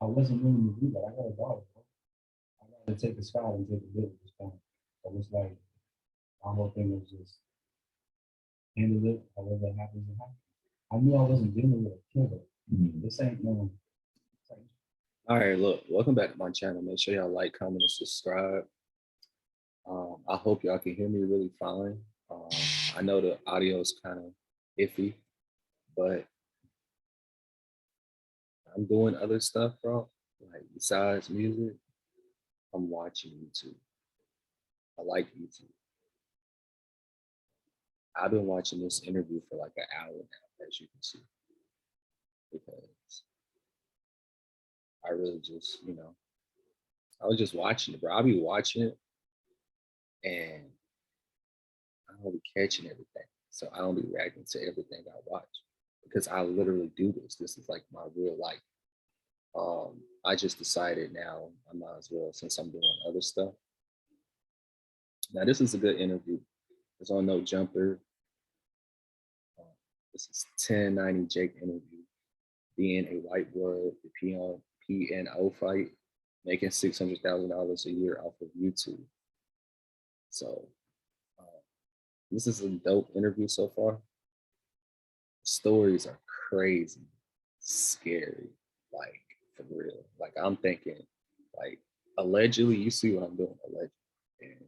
wasn't willing to do that. I got a daughter, bro. I got to take a shot and take a bit at this point. So it's like, my whole thing was just handle it, however it happens, it happens. I knew I wasn't dealing with a killer. This ain't no. All right, look, welcome back to my channel. Make sure y'all like, comment, and subscribe. I hope y'all can hear me really fine. I know the audio is kind of iffy, but I'm doing other stuff, bro. Like besides music, I'm watching YouTube. I like YouTube. I've been watching this interview for like an hour now, as you can see, because I really just, I was just watching it, bro. I'll be watching it and I don't be catching everything. So I don't be reacting to everything I watch because I literally do this. This is like my real life. I just decided now I might as well, since I'm doing other stuff. Now this is a good interview. It's on No Jumper. This is 1090 Jake interview. Being a white blood, the PNO fight, making $600,000 a year off of YouTube. So this is a dope interview so far. Stories are crazy, scary, like for real. Like I'm thinking, like allegedly, you see what I'm doing, allegedly, and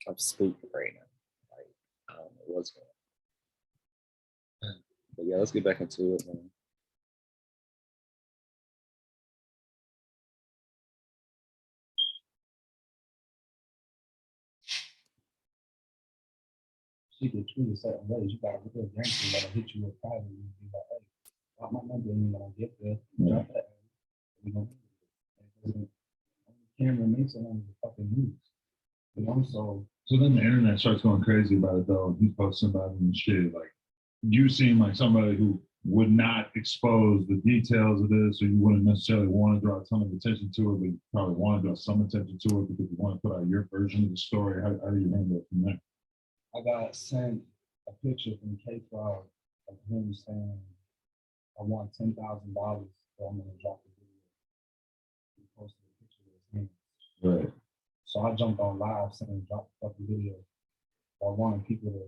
I'm spooked right now. Like I don't know what's going on. But yeah, let's get back into it, man. She could treat a certain ways. You got a real gangster that'll hit you with private and be like, hey, got my number and when I get there, drop that. You know, the camera makes it on the fucking news. You know, so then the internet starts going crazy about it though. He's posting about it and shit. Like you seem like somebody who would not expose the details of this, or you wouldn't necessarily want to draw a ton of attention to it, but you probably want to draw some attention to it because you want to put out your version of the story. How do you handle it from there? I got sent a picture from K12 of him saying, I want $10,000, so I'm gonna drop the video. He posted a picture of his hands. Right. So I jumped on live saying, drop the fucking video. I wanted people to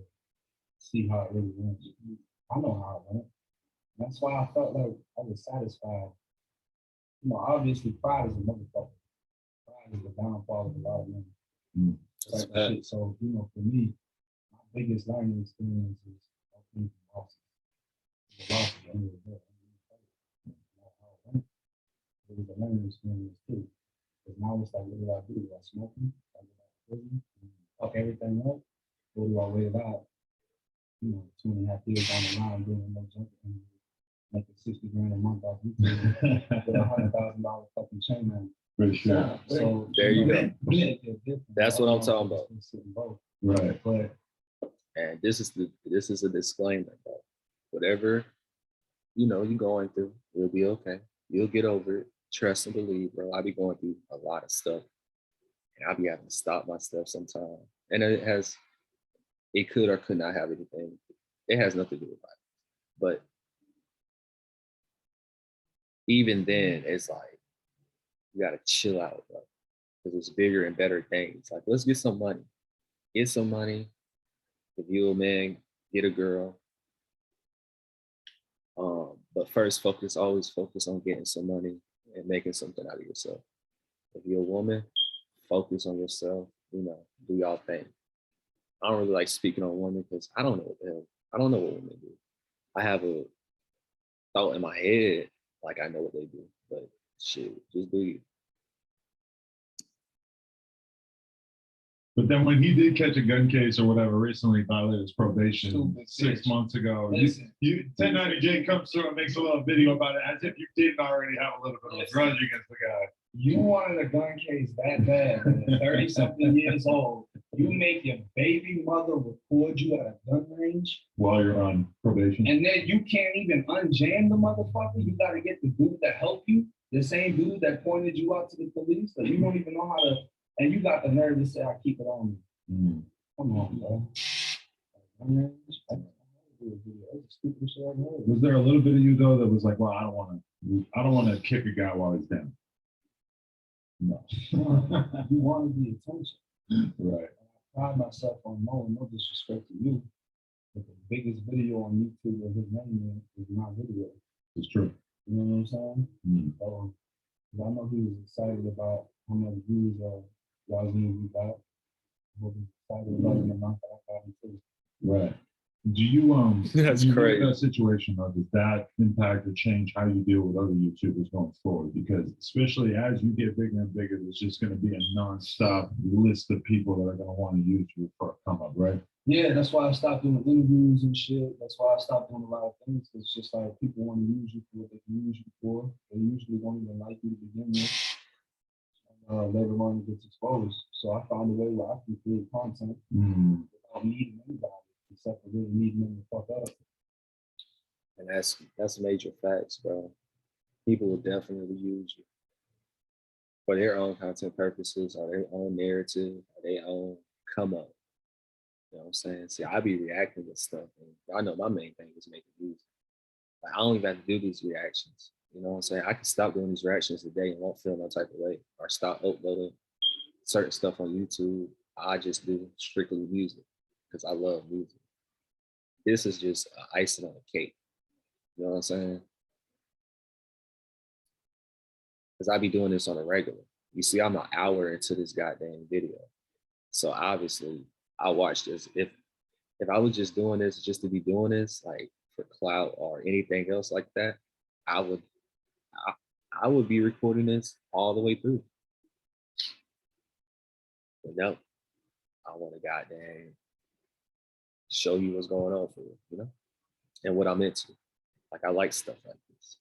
see how it really went. I know how it went. That's why I felt like I was satisfied. You know, obviously pride is a motherfucker. Pride is the downfall of a lot of men. Shit. So, you know, for me, my biggest learning experience is losses. The loss at the end of the day. It was a learning experience too. Because now it's like, what do I do? Do I smoke them? Do I go back to prison? Fuck everything up? Or do I wait it out? You know, 2.5 years down the line doing no jumping and making $60,000 a month off YouTube with $100,000 fucking chain on. For sure. So there you go. That's what I'm talking about. Right. But and this is a disclaimer, bro. Whatever you're going through, you'll be okay. You'll get over it. Trust and believe, bro. I be going through a lot of stuff, and I'll be having to stop my stuff sometimes. And it could or could not have anything. It has nothing to do with it. But even then, it's like you gotta chill out, bro, because it's bigger and better things. Like, let's get some money. Get some money. If you're a man, get a girl. But first, always focus on getting some money and making something out of yourself. If you're a woman, focus on yourself, do y'all thing. I don't really like speaking on women because I don't know what the hell. I don't know what women do. I have a thought in my head, like I know what they do, but shit, just do you. But then when he did catch a gun case or whatever, recently violated his probation 6 months ago, 1090 J comes through and makes a little video about it as if you didn't already have a little bit of a grudge against the guy. You wanted a gun case that bad, man. 30-something years old. You make your baby mother record you at a gun range while you're on probation, and then you can't even unjam the motherfucker. You got to get the dude that helped you, the same dude that pointed you out to the police. So you don't even know how to. And you got the nerve to say, I keep it on me. Come on, bro. Was there a little bit of you, though, that was like, well, I don't want to I don't want to kick a guy while he's down. No. You wanted the attention. Right. I pride myself on knowing, no disrespect to you, but the biggest video on YouTube with his name is my video. It's true. You know what I'm saying? Mm. So I know he was excited about how many views y'all's movie got. I was excited about the amount that I got into. Right. Do you That's you look crazy. at that situation though, does that impact or change how you deal with other YouTubers going forward? Because especially as you get bigger and bigger, there's just going to be a nonstop list of people that are going to want to use you for a come up, right? Yeah, that's why I stopped doing interviews and shit. That's why I stopped doing a lot of things. It's just like people want to use you for what they can use you for. They usually don't even like you to begin with. Later on, it gets exposed. So I found a way where I can create content without needing anybody, except for really needing them to fuck up. And that's major facts, bro. People will definitely use you for their own content purposes or their own narrative or their own come up. You know what I'm saying? See, I be reacting to stuff, and I know my main thing is making music. Like, I don't even have to do these reactions. You know what I'm saying? I can stop doing these reactions today and won't feel no type of way, or stop uploading certain stuff on YouTube. I just do strictly music because I love music. This is just icing on the cake. You know what I'm saying? Because I be doing this on a regular. You see, I'm an hour into this goddamn video. So obviously I watch this. If I was just doing this just to be doing this, like for clout or anything else like that, I would be recording this all the way through. But no, I want to goddamn show you what's going on for you, you know? And what I'm into. Like, I like stuff like this.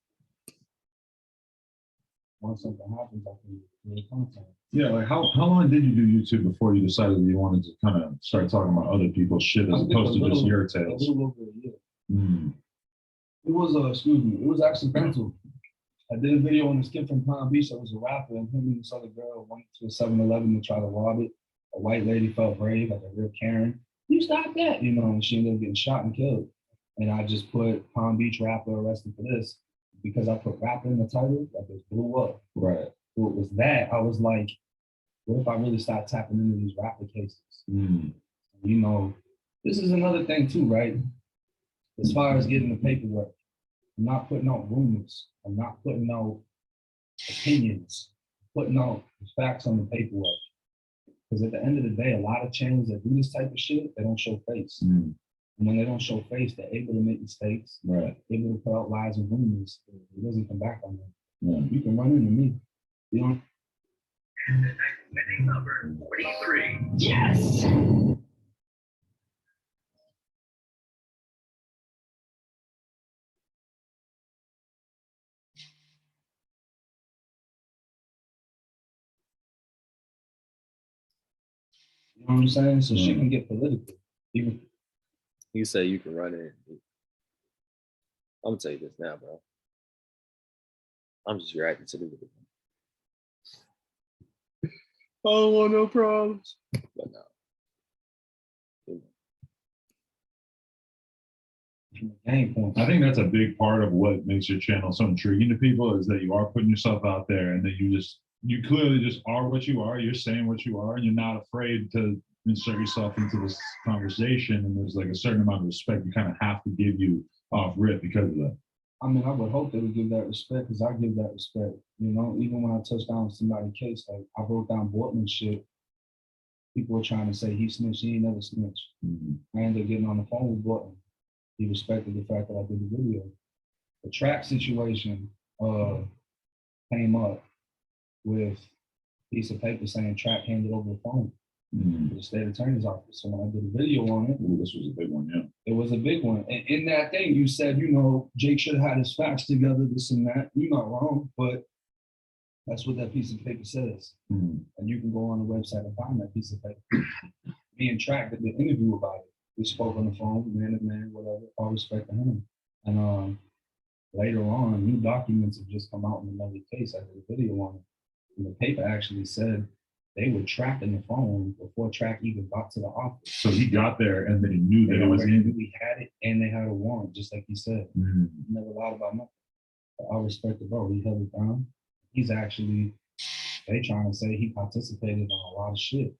Once something happens, I can create content. Yeah, like how long did you do YouTube before you decided that you wanted to kind of start talking about other people's shit as opposed to just your A tales? little over a year. Mm. It was excuse me, it was accidental. I did a video on this kid from Palm Beach that was a rapper, and him and this other girl went to a 7-Eleven to try to rob it. A white lady felt brave, like a real Karen. You stop that, you know, and she ended up getting shot and killed. And I just put Palm Beach rapper arrested for this because I put rapper in the title, that just blew up. Right. So it was that. I was like, what if I really start tapping into these rapper cases? Mm. You know, this is another thing too, right? As far as getting the paperwork, I'm not putting out rumors. I'm not putting out opinions, putting out facts on the paperwork. Because at the end of the day, a lot of channels that do this type of shit, they don't show face. Mm. And when they don't show face, they're able to make mistakes, Right. able to put out lies and rumors. It doesn't come back on them. Yeah. You can run into me. You know? Winning number 43. Yes! You know what I'm saying? So shit can get political. Even You say you can run it. I'm gonna tell you this now, bro. I'm just reacting to the video. I don't want no problems. But no. from a game point. I think that's a big part of what makes your channel so intriguing to people is that you are putting yourself out there and that you clearly just are what you are. You're saying what you are and you're not afraid to insert yourself into this conversation. And there's like a certain amount of respect you kind of have to give you off rip because of that. I mean, I would hope they would give that respect because I give that respect. You know, even when I touched down somebody's case, like I broke down Bortman shit, people were trying to say he snitched, he ain't never snitched. Mm-hmm. I ended up getting on the phone with Bortman. He respected the fact that I did the video. The track situation came up with a piece of paper saying track handed over the phone to the state attorney's office. So when I did a video on it, Ooh, this was a big one, yeah. it was a big one. And in that thing, you said, you know, Jake should have had his facts together, this and that. You're not wrong, but that's what that piece of paper says. Mm-hmm. And you can go on the website and find that piece of paper. Me and Track did the interview about it. We spoke on the phone, man to man, whatever, all respect to him. And later on, new documents have just come out in another case. I did a video on it. And the paper actually said they were tracking the phone before Track even got to the office. So he got there and then he knew that it was in. We had it and they had a warrant, just like he said. Mm-hmm. Never lied about nothing. I respect the bro. He held it down. He's actually, they trying to say he participated on a lot of shit.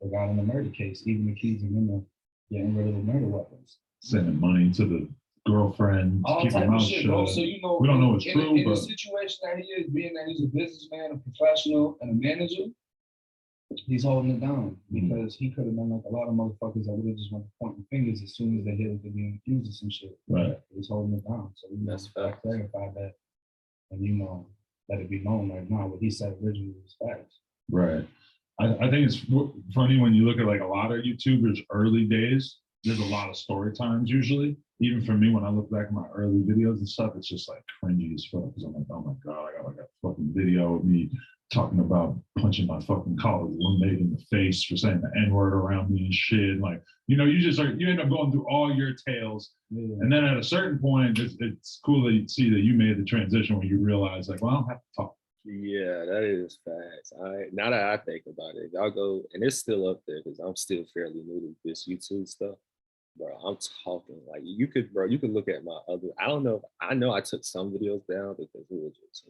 They got in the murder case, even accusing him of getting rid of the murder weapons. Sending money to the girlfriend, All keep type her of mouth shit, bro. shut. So you know, We don't know what's in, true, in the but situation that he is, being that he's a businessman, a professional, and a manager, He's holding it down because he could have been like a lot of motherfuckers that would have just went pointing fingers as soon as they hear that they're being accused of some shit. right. He's holding it down. So you know, That's I facts. clarified that, and you know, let it be known like, nah, what he said originally was facts. Right. I think it's funny when you look at like a lot of YouTubers early days, there's a lot of story times usually. Even for me, when I look back at my early videos and stuff, it's just like cringy as fuck. Because I'm like, oh my God, I got like a fucking video of me talking about punching my fucking college roommate in the face for saying the N-word around me and shit. Like, you know, you end up going through all your tales. Yeah. And then at a certain point, it's cool to see that you made the transition when you realize like, well, I don't have to talk. Yeah, that is facts. Now that I think about it, y'all go, and it's still up there because I'm still fairly new to this YouTube stuff. Bro, I'm talking like you could look at my other. I don't know. I know I took some videos down because it was just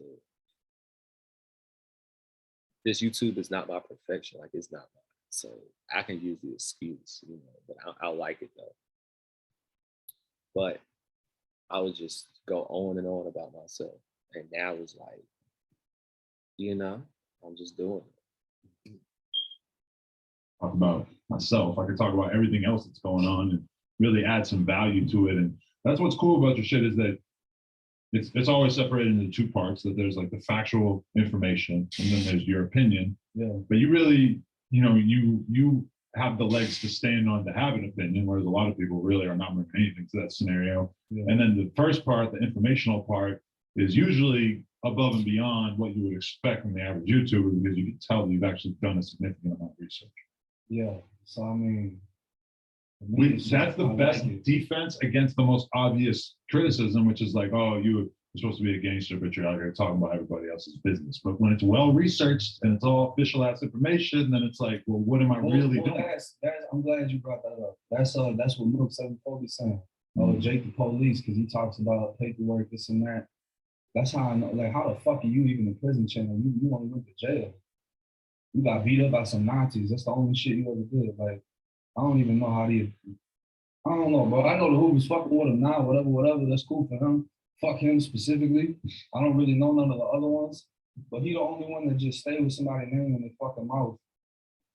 this YouTube is not my perfection. Like it's not mine, so I can use the excuse, you know. But I like it though. But I would just go on and on about myself, and now it's like, you know, I'm just doing it. Talk about myself. I could talk about everything else that's going on and really add some value to it. And that's what's cool about your shit is that it's always separated into two parts, that there's like the factual information and then there's your opinion. Yeah. But you really, you know, you have the legs to stand on to have an opinion, whereas a lot of people really are not bringing anything to that scenario. Yeah. And then the first part, the informational part, is usually above and beyond what you would expect from the average YouTuber because you can tell that you've actually done a significant amount of research. Yeah. So I mean, for me, it's That's just- the I best like it. defense against the most obvious criticism, which is like, oh, you're supposed to be a gangster, but you're out here talking about everybody else's business. But when it's well researched and it's all official ass information, then it's like, well, what am I really doing? That's, I'm glad you brought that up. That's what Milk 740 be saying. Oh, Jake the police, because he talks about paperwork, this and that. That's how I know. Like, how the fuck are you even in prison channel? You only went to jail. You got beat up by some Nazis. That's the only shit you ever did. Like, I don't even know how they. I don't know, bro. I know the who was fucking with him now. Whatever. That's cool for him. Fuck him specifically. I don't really know none of the other ones, but he the only one that just stay with somebody's name in their fucking mouth.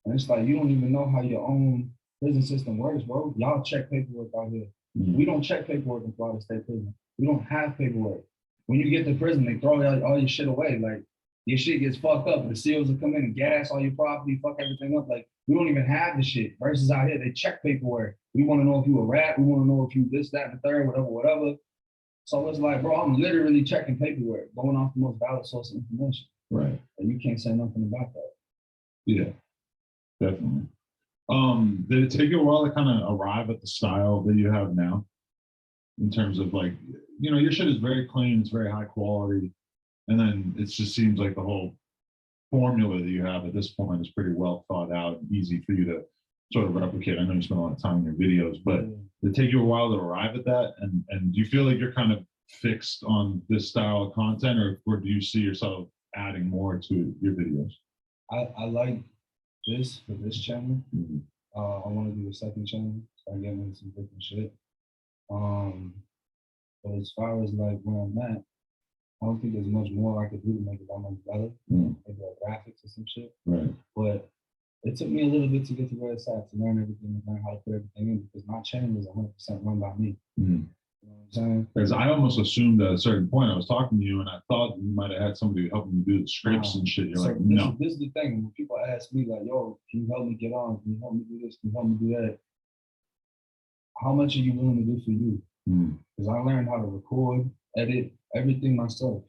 And it's like you don't even know how your own prison system works, bro. Y'all check paperwork out here. We don't check paperwork in Florida State Prison. We don't have paperwork. When you get to prison, they throw all your shit away. Like your shit gets fucked up. The SEALs will come in and gas all your property, fuck everything up. Like we don't even have the shit. Versus out here, they check paperwork. We want to know if you a rat. We want to know if you this, that, and the third, whatever. So it's like, bro, I'm literally checking paperwork, going off the most valid source of information. Right. And you can't say nothing about that. Yeah, definitely. Did it take you a while to kind of arrive at the style that you have now? In terms of like, you know, your shit is very clean, it's very high quality. And then it just seems like the whole formula that you have at this point is pretty well thought out and easy for you to sort of replicate. I know you spend a lot of time in your videos, but did it take you a while to arrive at that? And do you feel like you're kind of fixed on this style of content, or do you see yourself adding more to your videos? I like this for this channel. Mm-hmm. I want to do a second channel, start getting into some different shit. But as far as like where I'm at, I don't think there's much more I could do to make it that much better. Maybe like graphics or some shit. Right. But it took me a little bit to get to where it's at, to learn everything and learn how to put everything in, because my channel is 100% run by me. Mm-hmm. You know what I'm saying? Because I almost assumed at a certain point I was talking to you and I thought you might have had somebody helping you do the scripts and shit. You're so like, no. This is the thing. When people ask me like, yo, can you help me get on? Can you help me do this? Can you help me do that? How much are you willing to do for you? Because I learned how to record, edit, everything myself.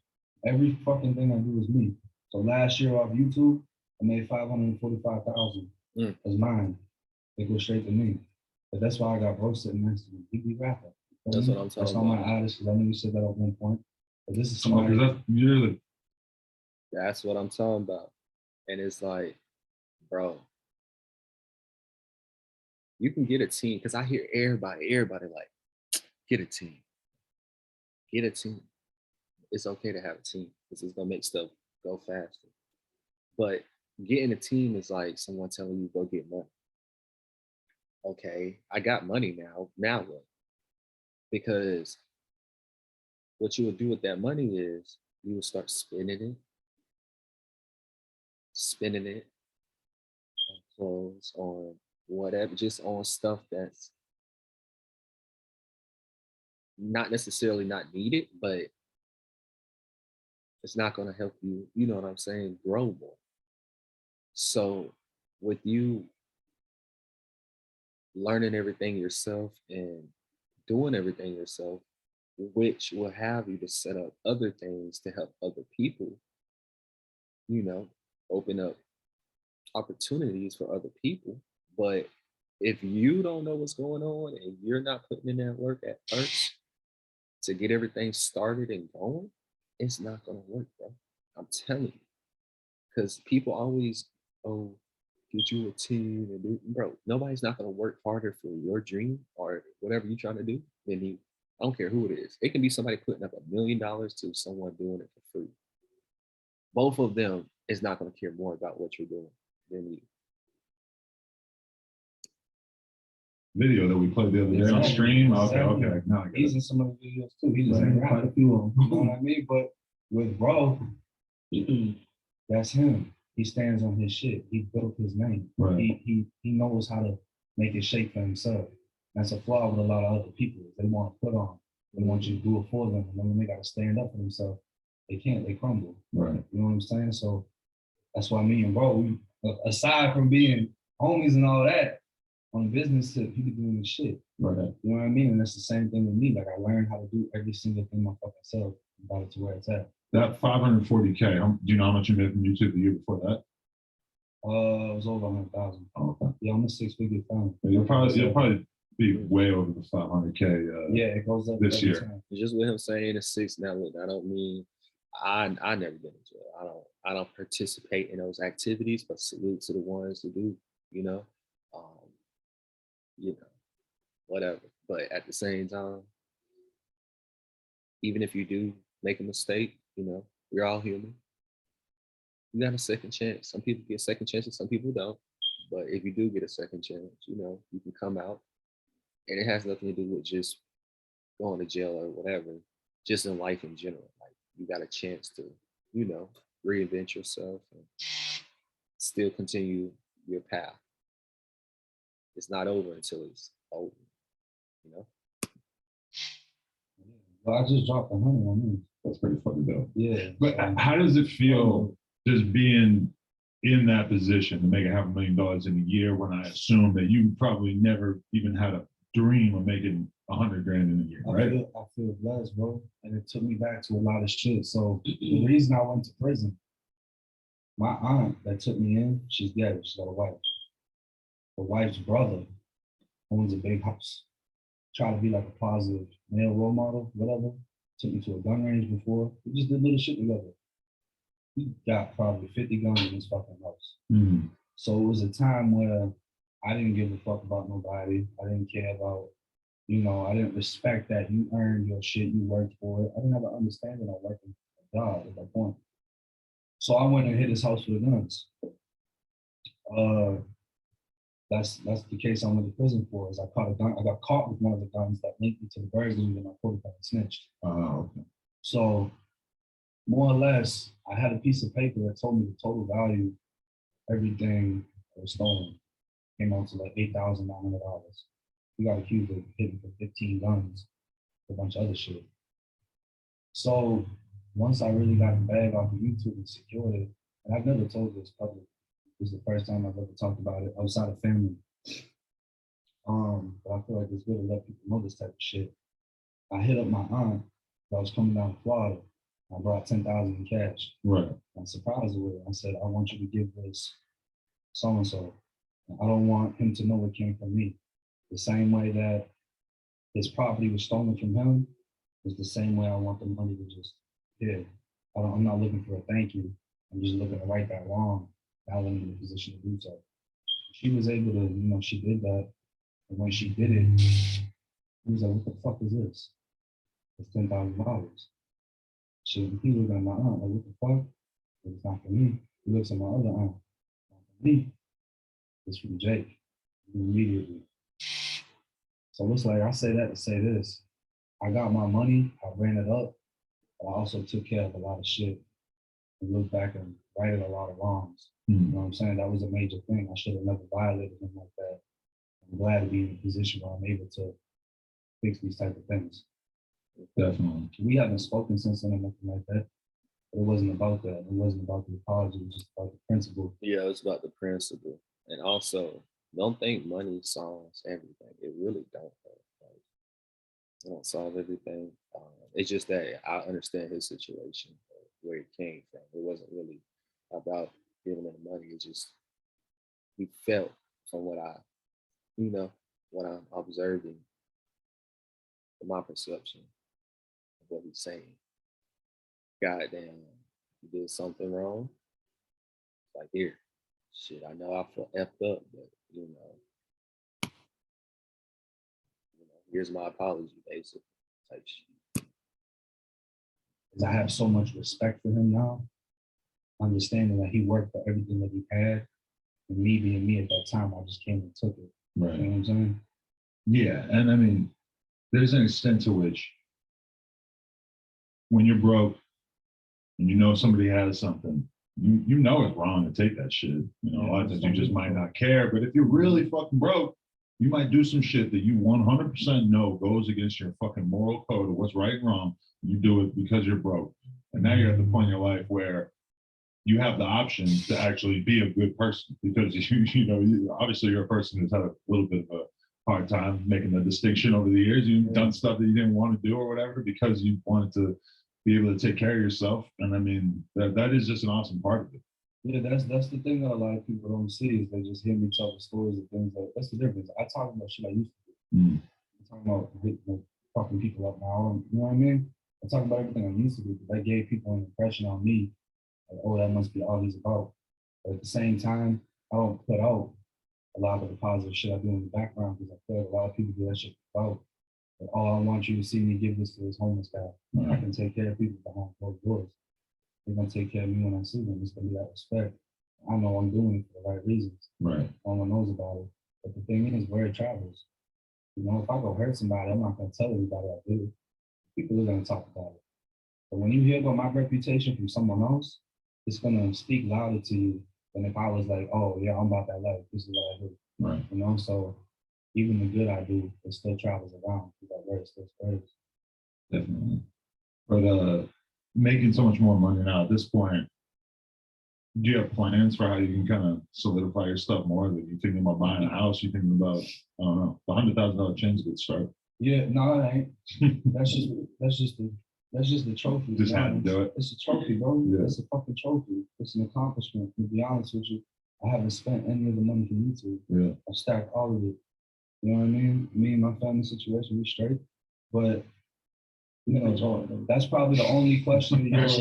Every fucking thing I do is me. So last year off YouTube, I made $545,000. That's mine. They go straight to me. But that's why I got bro sitting next to me. He be rapper. That's what I'm talking That's all my about. artists, because I know you said that at one point. But this is Oh, somebody. because That's what I'm talking about. And it's like, bro, you can get a team, because I hear everybody like, get a team. Get a team. it's okay to have a team because it's gonna make stuff go faster. But getting a team is like someone telling you go get money. Okay, I got money now. Now what? Because what you would do with that money is you would start spending it on clothes, on whatever, just on stuff that's not necessarily not needed, but it's not going to help you, you know what I'm saying, grow more. So with you learning everything yourself and doing everything yourself, which will have you to set up other things to help other people, you know, open up opportunities for other people. But if you don't know what's going on and you're not putting in that work at first to get everything started and going, it's not going to work, bro. I'm telling you. Because people always, oh, get you a team and do, bro, nobody's not going to work harder for your dream or whatever you're trying to do than you. I don't care who it is. It can be somebody putting up $1 million to someone doing it for free. Both of them is not going to care more about what you're doing than you. Video that we played the other day on stream. Okay. Now I get He's it. in some of the videos too. He just ain't quite a few of them. You know what I mean? But with bro, that's him. He stands on his shit. He built his name. Right. He knows how to make it shake for himself. That's a flaw with a lot of other people. They want to put on. They want you to do it for them. And then when they got to stand up for themselves, they can't. They crumble. Right. You know what I'm saying? So that's why me and bro, we, aside from being homies and all that, on the business tip, he be doing this shit. Right. You know what I mean? And that's the same thing with me. Like I learned how to do every single thing my fucking self and got it to where it's at. That 540K, do you know how much you made from YouTube the year before that? It was over 100,000. Oh, okay. Yeah, I'm a 6-figure fan. You'll probably be way over the 500K. Yeah, it goes up this every year. time. Just with him saying it's 6 now, look, I don't mean I never been into it. I don't participate in those activities, but salute to the ones who do, you know. You know, whatever. But at the same time, even if you do make a mistake, you know, we're all human. You got a second chance. Some people get second chances, some people don't. But if you do get a second chance, you know, you can come out. And it has nothing to do with just going to jail or whatever, just in life in general. Like you got a chance to, you know, reinvent yourself and still continue your path. It's not over until it's over, you know? But I just dropped 100 on me. That's pretty fucking dope. Yeah. But how does it feel just being in that position to make $500,000 in a year when I assume that you probably never even had a dream of making 100 grand in a year, right? I feel blessed, bro. And it took me back to a lot of shit. So the reason I went to prison, my aunt that took me in, she's dead. She's got a wife. The wife's brother owns a big house. Try to be like a positive male role model, whatever. Took me to a gun range before. We just did little shit together. He got probably 50 guns in his fucking house. Mm-hmm. So it was a time where I didn't give a fuck about nobody. I didn't care about, you know, I didn't respect that you earned your shit, you worked for it. I didn't have an understanding of working a job at that point. So I went and hit his house with the guns. That's the case I went to prison for. Is I caught a gun. I got caught with one of the guns that linked me to the burglary and my court got snitched. Okay. So more or less, I had a piece of paper that told me the total value, everything that was stolen, came out to like $8,900. We got accused of hitting for 15 guns, a bunch of other shit. So once I really got the bag off of YouTube and secured it, and I've never told this public. This is the first time I've ever talked about it outside of family. But I feel like it's good to let people know this type of shit. I hit up my aunt that was coming down to Florida. I brought 10,000 in cash. Right. I surprised her with it. I said, I want you to give this so-and-so. I don't want him to know it came from me. The same way that his property was stolen from him is the same way I want the money to just hit. I'm not looking for a thank you. I'm just looking to right that wrong. I wasn't in a position to do so. She was able to, you know, she did that. And when she did it, he was like, what the fuck is this? It's $10,000. Shit, he looked at my aunt like, what the fuck? It's not for me. He looks at my other aunt. Not for me. It's from Jake. Immediately. So it's like I say that to say this. I got my money, I ran it up, but I also took care of a lot of shit and looked back and righted a lot of wrongs. You know what I'm saying? That was a major thing. I should have never violated him like that. I'm glad to be in a position where I'm able to fix these type of things. Definitely. We haven't spoken since then or nothing like that. But it wasn't about that. It wasn't about the apology. It was just about the principle. Yeah, it's about the principle. And also, don't think money solves everything. It really don't. Like, it don't solve everything. It's just that I understand his situation, where it came from. It wasn't really about giving him the money. It just, he felt from what what I'm observing, from my perception of what he's saying. Goddamn, you did something wrong. Like, here, shit, I know I effed up, but here's my apology, basically, type shit. Because I have so much respect for him now, understanding that he worked for everything that he had, and me being me at that time, I just came and took it. Right. You know what I'm saying? Yeah, and I mean, there's an extent to which when you're broke and you know somebody has something, you know it's wrong to take that shit. You know, a lot of times you just might not care. But if you're really fucking broke, you might do some shit that you 100% know goes against your fucking moral code of what's right and wrong. You do it because you're broke. And now you're at the point in your life where you have the option to actually be a good person because obviously you're a person who's had a little bit of a hard time making the distinction over the years. You've done stuff that you didn't want to do or whatever because you wanted to be able to take care of yourself. And I mean, that is just an awesome part of it. Yeah, that's the thing that a lot of people don't see is they just hear me tell the stories and things like that's the difference. I talk about shit I used to do. I'm talking about fucking people up now. You know what I mean? I talk about everything I used to do because that gave people an impression on me. Like, oh, that must be all he's about. But at the same time, I don't put out a lot of the positive shit I do in the background because I feel like a lot of people do that shit about. But oh, I want you to see me give this to this homeless guy. I can take care of people behind closed doors. They're gonna take care of me when I see them. It's gonna be that respect. I know I'm doing it for the right reasons. Right. No one knows about it. But the thing is where it travels. You know, if I go hurt somebody, I'm not gonna tell everybody I did it. People are gonna talk about it. But when you hear about my reputation from someone else, it's gonna speak louder to you than if I was like, oh yeah, I'm about that life. This is what I do. Right. You know, so even the good I do, it still travels around. That word still spreads. Definitely. But making so much more money now at this point, do you have plans for how you can kind of solidify your stuff more? Like you thinking about buying a house? You thinking about, I don't know, the $100,000 change a good start. Yeah, no, it ain't. That's just the trophy. Just had to do it. It's a trophy, bro. Yeah. It's a fucking trophy. It's an accomplishment. To be honest with you, I haven't spent any of the money from YouTube. Yeah. I've stacked all of it. You know what I mean? Me and my family situation, we straight. But that's probably the only question of yours.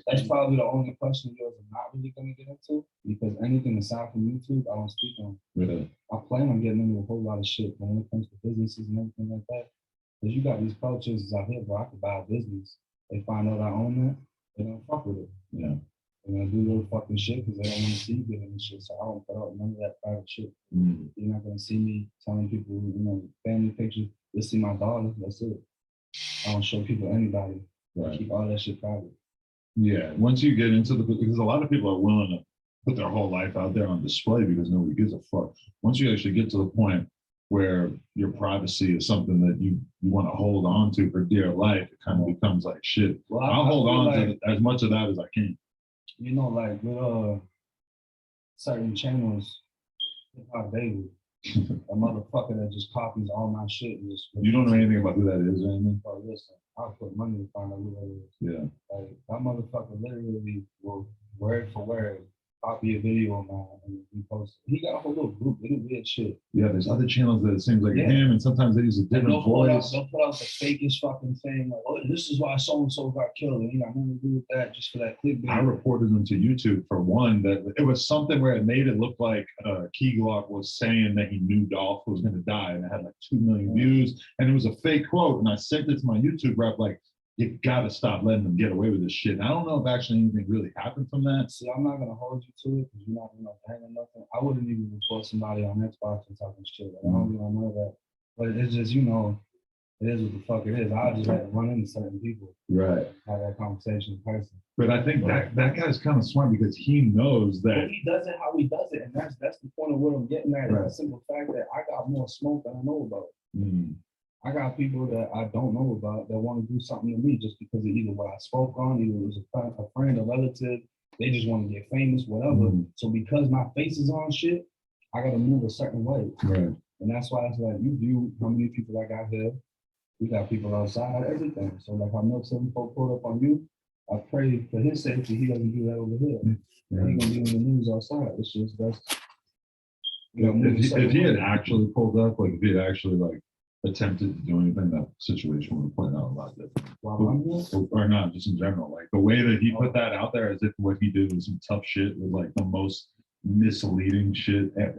That's probably the only question of yours I'm not really gonna get into because anything aside from YouTube, I don't speak on. Yeah. I plan on getting into a whole lot of shit when it comes to businesses and everything like that. Because you got these cultures out here, bro. I could buy a business. They find out I own that, they don't fuck with it. Yeah. They're gonna do little fucking shit because they don't want to see you getting this shit. So I don't put out none of that private shit. You're not gonna see me telling people, family pictures. You'll see my daughter. That's it. I don't show people anybody. Right. Keep all that shit private. Yeah. Once you get into because a lot of people are willing to put their whole life out there on display because nobody gives a fuck. Once you actually get to the point where your privacy is something that you want to hold on to for dear life, it kind of becomes like shit. Well, I'll hold on to as much of that as I can. Like with certain channels, Hip Hop Daily, a motherfucker that just copies all my shit and just. You don't know anything about who that is or anything? Oh, listen, I'll put money to find out who that is. Yeah. Like that motherfucker literally will word for word copy a video of mine and repost it. He got a whole little group. They do weird shit. Yeah, there's other channels that it seems like him, and sometimes they use a different voice. They'll put out the fakest fucking thing, like, oh, this is why so-and-so got killed. And he got nothing to do with that, just for that clickbait. I reported them to YouTube for one, that it was something where it made it look like Key Glock was saying that he knew Dolph was going to die, and it had like 2 million views, and it was a fake quote, and I sent it to my YouTube rep like, you gotta stop letting them get away with this shit. And I don't know if actually anything really happened from that. See, I'm not gonna hold you to it because you're not gonna bang or nothing. I wouldn't even report somebody on Xbox for talking shit. Like, I don't even know that. But it's just, you know, it is what the fuck it is. I just had to run into certain people, Right. have that conversation in person. But I think that guy's kind of smart because he knows But that. he does it how he does it, and that's the point of what I'm getting at. Right. Is the simple fact that I got more smoke than I know about. Mm, I got people that I don't know about that want to do something to me just because of either what I spoke on, either it was a friend, a relative, they just want to get famous, whatever. Mm. So because my face is on shit, I gotta move a certain way. right. And that's why it's like you view how many people I got here. We got people outside, everything. So like how Milk 74 pulled up on you, I pray for his safety he doesn't do that over here. And he gonna be in the news outside. It's just that's If he had actually pulled up, like if he had actually like attempted to do anything, that situation would have played out a lot different. while I'm here, Or not, just in general. Like the way that he put that out there as if what he did was some tough shit was like the most misleading shit